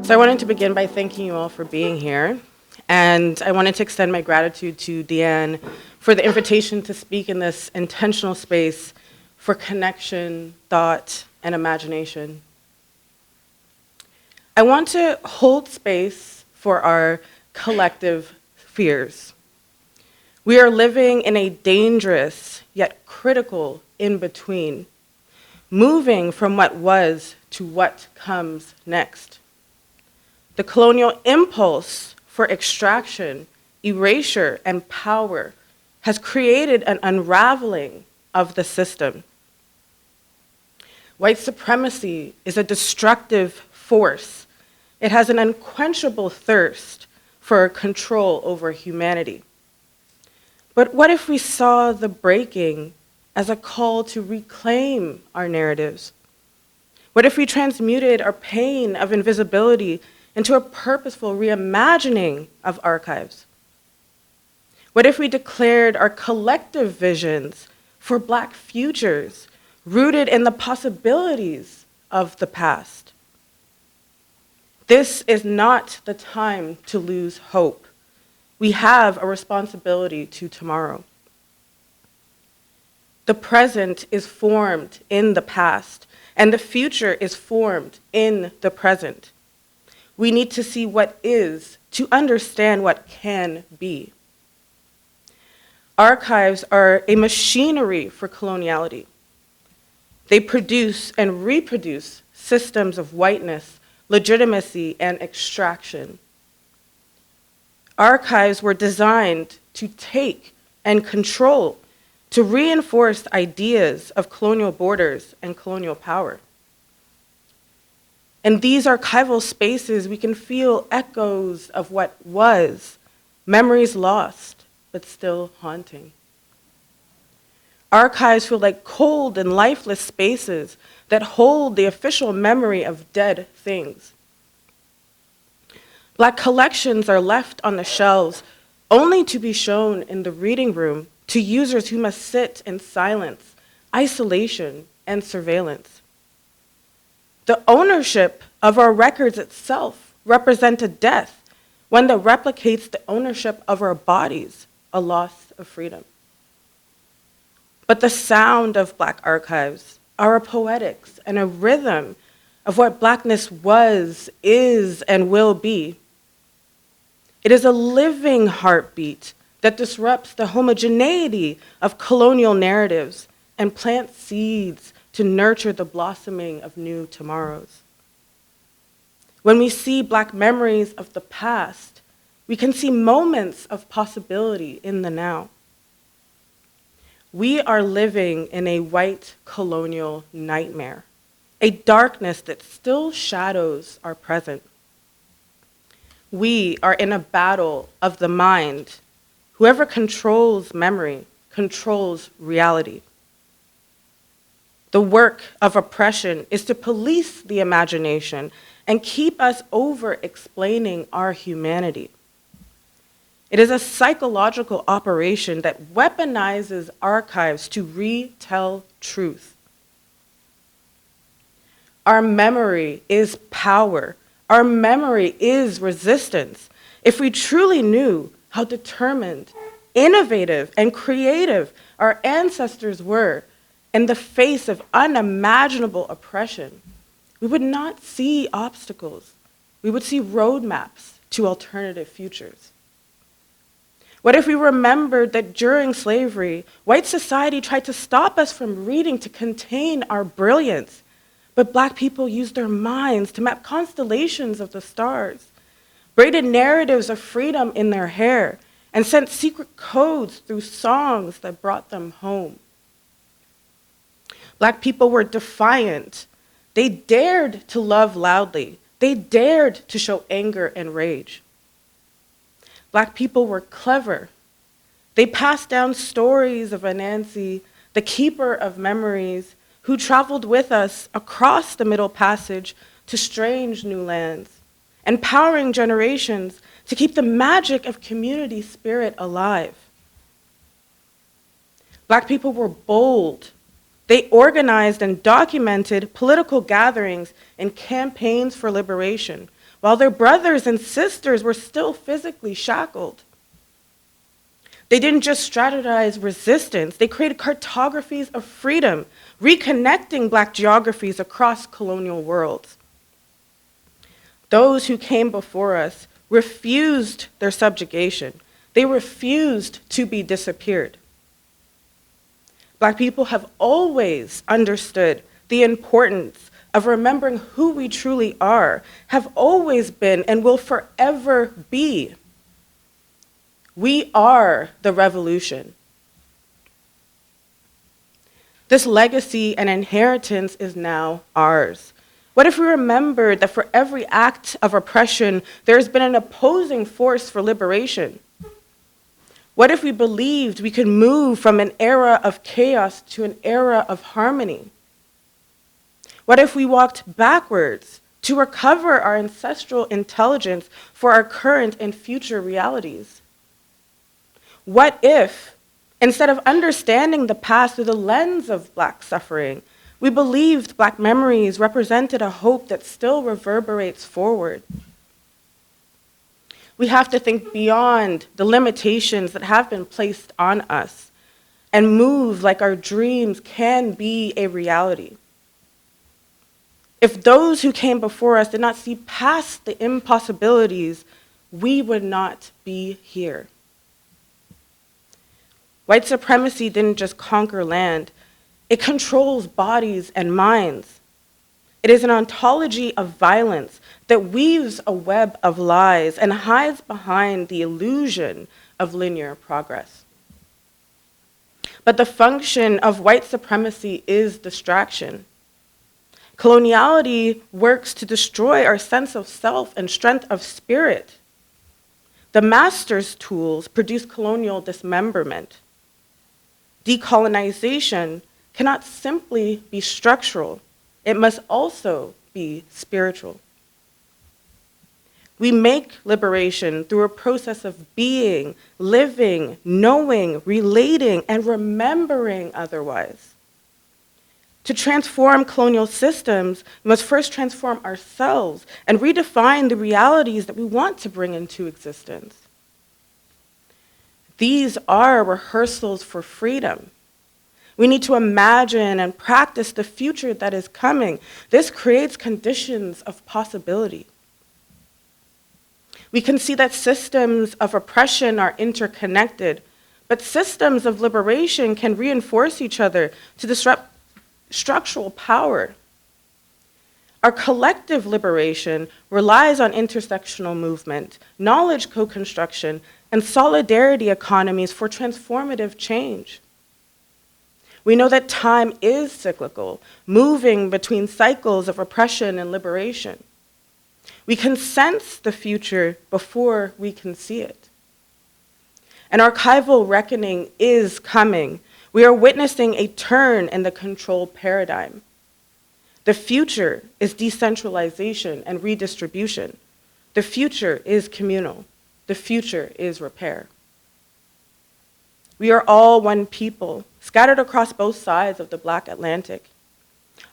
So I wanted to begin by thanking you all for being here. And I wanted to extend my gratitude to Deanne for the invitation to speak in this intentional space for connection, thought, and imagination. I want to hold space for our collective fears. We are living in a dangerous yet critical in-between, moving from what was to what comes next. The colonial impulse for extraction, erasure, and power has created an unraveling of the system. White supremacy is a destructive force. It has an unquenchable thirst for control over humanity. But what if we saw the breaking as a call to reclaim our narratives? What if we transmuted our pain of invisibility into a purposeful reimagining of archives? What if we declared our collective visions for Black futures rooted in the possibilities of the past? This is not the time to lose hope. We have a responsibility to tomorrow. The present is formed in the past, and the future is formed in the present. We need to see what is to understand what can be. Archives are a machinery for coloniality. They produce and reproduce systems of whiteness, legitimacy, and extraction. Archives were designed to take and control, to reinforce ideas of colonial borders and colonial power. In these archival spaces, we can feel echoes of what was, memories lost, but still haunting. Archives feel like cold and lifeless spaces that hold the official memory of dead things. Black collections are left on the shelves only to be shown in the reading room to users who must sit in silence, isolation, and surveillance. The ownership of our records itself represents a death, one that replicates the ownership of our bodies, a loss of freedom. But the sound of Black archives are a poetics and a rhythm of what Blackness was, is, and will be. It is a living heartbeat that disrupts the homogeneity of colonial narratives and plants seeds to nurture the blossoming of new tomorrows. When we see Black memories of the past, we can see moments of possibility in the now. We are living in a white colonial nightmare, a darkness that still shadows our present. We are in a battle of the mind. Whoever controls memory controls reality. The work of oppression is to police the imagination and keep us over-explaining our humanity. It is a psychological operation that weaponizes archives to retell truth. Our memory is power. Our memory is resistance. If we truly knew how determined, innovative, and creative our ancestors were in the face of unimaginable oppression, we would not see obstacles. We would see roadmaps to alternative futures. What if we remembered that during slavery, white society tried to stop us from reading to contain our brilliance, but Black people used their minds to map constellations of the stars, braided narratives of freedom in their hair, and sent secret codes through songs that brought them home. Black people were defiant. They dared to love loudly. They dared to show anger and rage. Black people were clever. They passed down stories of Anansi, the keeper of memories, who traveled with us across the Middle Passage to strange new lands, empowering generations to keep the magic of community spirit alive. Black people were bold. They organized and documented political gatherings and campaigns for liberation, while their brothers and sisters were still physically shackled. They didn't just strategize resistance, they created cartographies of freedom, reconnecting Black geographies across colonial worlds. Those who came before us refused their subjugation. They refused to be disappeared. Black people have always understood the importance of remembering who we truly are, have always been and will forever be. We are the revolution. This legacy and inheritance is now ours. What if we remembered that for every act of oppression, there has been an opposing force for liberation? What if we believed we could move from an era of chaos to an era of harmony? What if we walked backwards to recover our ancestral intelligence for our current and future realities? What if, instead of understanding the past through the lens of Black suffering, we believed Black memories represented a hope that still reverberates forward? We have to think beyond the limitations that have been placed on us and move like our dreams can be a reality. If those who came before us did not see past the impossibilities, we would not be here. White supremacy didn't just conquer land, it controls bodies and minds. It is an ontology of violence that weaves a web of lies and hides behind the illusion of linear progress. But the function of white supremacy is distraction. Coloniality works to destroy our sense of self and strength of spirit. The master's tools produce colonial dismemberment. Decolonization cannot simply be structural. It must also be spiritual. We make liberation through a process of being, living, knowing, relating, and remembering otherwise. To transform colonial systems, we must first transform ourselves and redefine the realities that we want to bring into existence. These are rehearsals for freedom. We need to imagine and practice the future that is coming. This creates conditions of possibility. We can see that systems of oppression are interconnected, but systems of liberation can reinforce each other to disrupt structural power. Our collective liberation relies on intersectional movement, knowledge co-construction, and solidarity economies for transformative change. We know that time is cyclical, moving between cycles of oppression and liberation. We can sense the future before we can see it. An archival reckoning is coming. We are witnessing a turn in the control paradigm. The future is decentralization and redistribution. The future is communal. The future is repair. We are all one people, scattered across both sides of the Black Atlantic.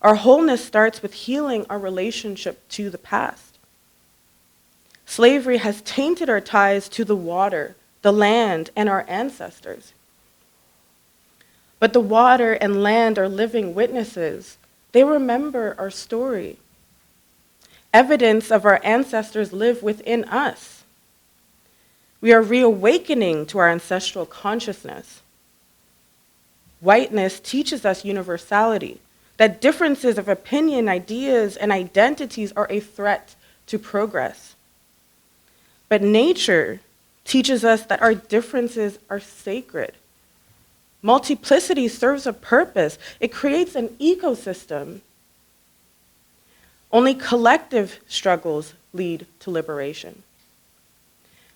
Our wholeness starts with healing our relationship to the past. Slavery has tainted our ties to the water, the land, and our ancestors. But the water and land are living witnesses. They remember our story. Evidence of our ancestors live within us. We are reawakening to our ancestral consciousness. Whiteness teaches us universality, that differences of opinion, ideas, and identities are a threat to progress. But nature teaches us that our differences are sacred. Multiplicity serves a purpose. It creates an ecosystem. Only collective struggles lead to liberation.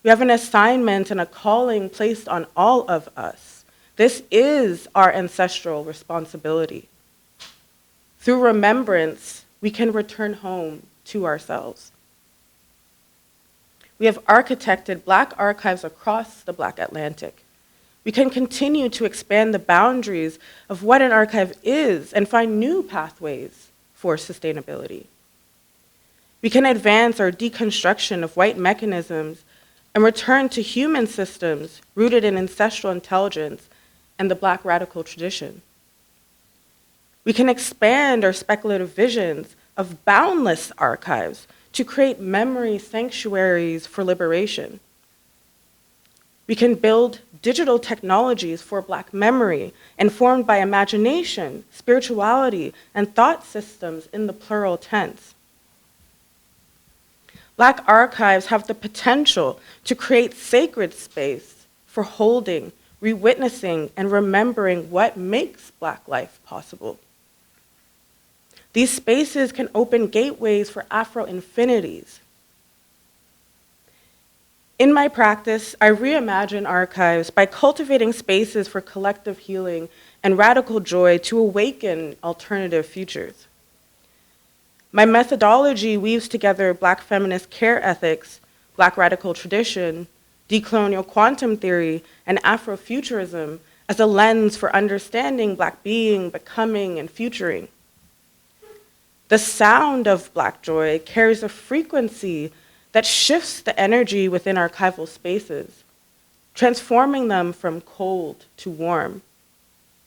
We have an assignment and a calling placed on all of us. This is our ancestral responsibility. Through remembrance, we can return home to ourselves. We have architected Black archives across the Black Atlantic. We can continue to expand the boundaries of what an archive is and find new pathways for sustainability. We can advance our deconstruction of white mechanisms and return to human systems rooted in ancestral intelligence and the Black radical tradition. We can expand our speculative visions of boundless archives to create memory sanctuaries for liberation. We can build digital technologies for Black memory informed by imagination, spirituality, and thought systems in the plural tense. Black archives have the potential to create sacred space for holding, re-witnessing, and remembering what makes Black life possible. These spaces can open gateways for Afro-infinities. In my practice, I reimagine archives by cultivating spaces for collective healing and radical joy to awaken alternative futures. My methodology weaves together Black feminist care ethics, Black radical tradition, decolonial quantum theory, and Afrofuturism as a lens for understanding Black being, becoming, and futuring. The sound of Black joy carries a frequency that shifts the energy within archival spaces, transforming them from cold to warm,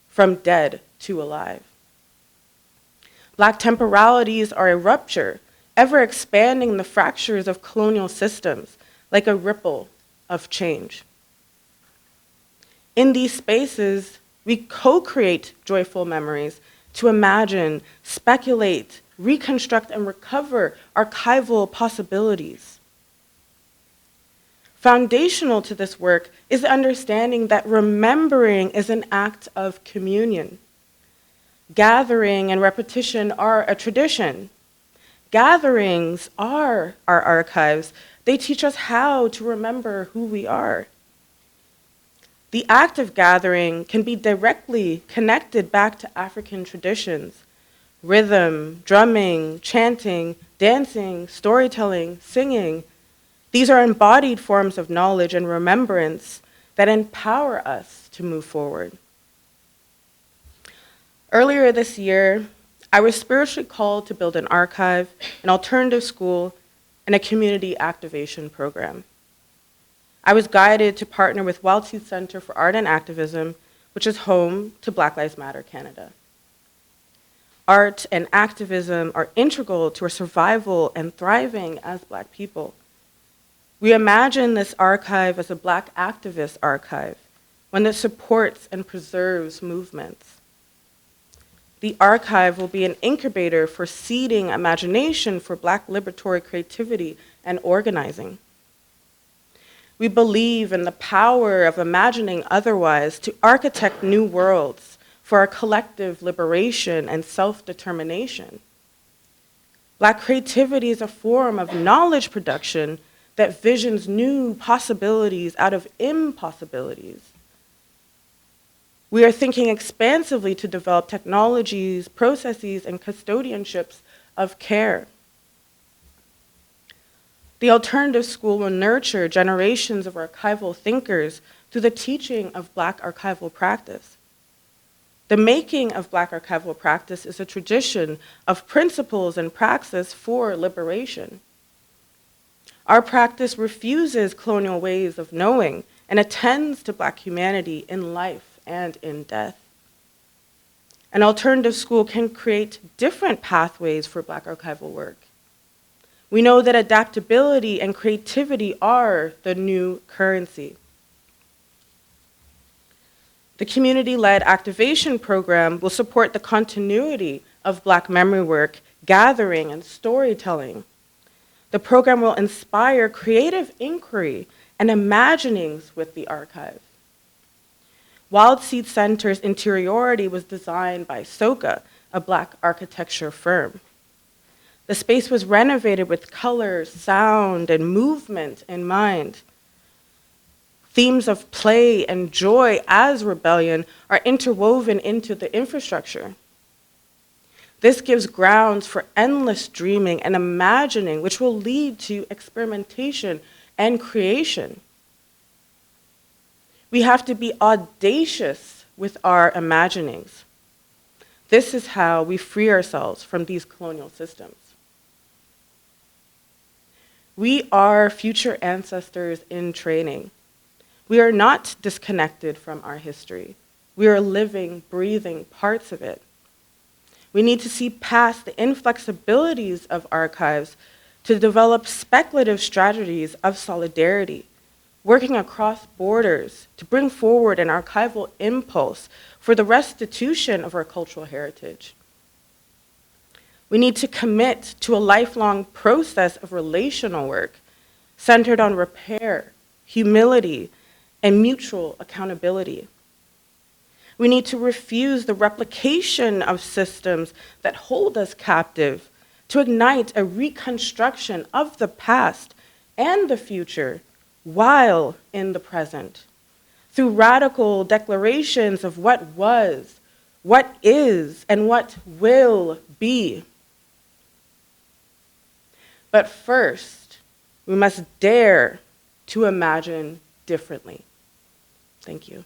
from dead to alive. Black temporalities are a rupture, ever expanding the fractures of colonial systems like a ripple of change. In these spaces, we co-create joyful memories to imagine, speculate, reconstruct, and recover archival possibilities. Foundational to this work is the understanding that remembering is an act of communion. Gathering and repetition are a tradition. Gatherings are our archives. They teach us how to remember who we are. The act of gathering can be directly connected back to African traditions. Rhythm, drumming, chanting, dancing, storytelling, singing. These are embodied forms of knowledge and remembrance that empower us to move forward. Earlier this year, I was spiritually called to build an archive, an alternative school, and a community activation program. I was guided to partner with Wildseed Centre for Art and Activism, which is home to Black Lives Matter Canada. Art and activism are integral to our survival and thriving as Black people. We imagine this archive as a Black activist archive, one that supports and preserves movements. The archive will be an incubator for seeding imagination for Black liberatory creativity and organizing. We believe in the power of imagining otherwise to architect new worlds for our collective liberation and self-determination. Black creativity is a form of knowledge production that visions new possibilities out of impossibilities. We are thinking expansively to develop technologies, processes, and custodianships of care. The alternative school will nurture generations of archival thinkers through the teaching of Black archival practice. The making of Black archival practice is a tradition of principles and praxis for liberation. Our practice refuses colonial ways of knowing and attends to Black humanity in life and in death. An alternative school can create different pathways for Black archival work. We know that adaptability and creativity are the new currency. The community-led activation program will support the continuity of Black memory work, gathering, and storytelling. The program will inspire creative inquiry and imaginings with the archive. Wildseed Centre's interiority was designed by Soka, a Black architecture firm. The space was renovated with color, sound, and movement in mind. Themes of play and joy as rebellion are interwoven into the infrastructure. This gives grounds for endless dreaming and imagining, which will lead to experimentation and creation. We have to be audacious with our imaginings. This is how we free ourselves from these colonial systems. We are future ancestors in training. We are not disconnected from our history. We are living, breathing parts of it. We need to see past the inflexibilities of archives to develop speculative strategies of solidarity, working across borders to bring forward an archival impulse for the restitution of our cultural heritage. We need to commit to a lifelong process of relational work centered on repair, humility, and mutual accountability. We need to refuse the replication of systems that hold us captive to ignite a reconstruction of the past and the future while in the present, through radical declarations of what was, what is, and what will be. But first, we must dare to imagine differently. Thank you.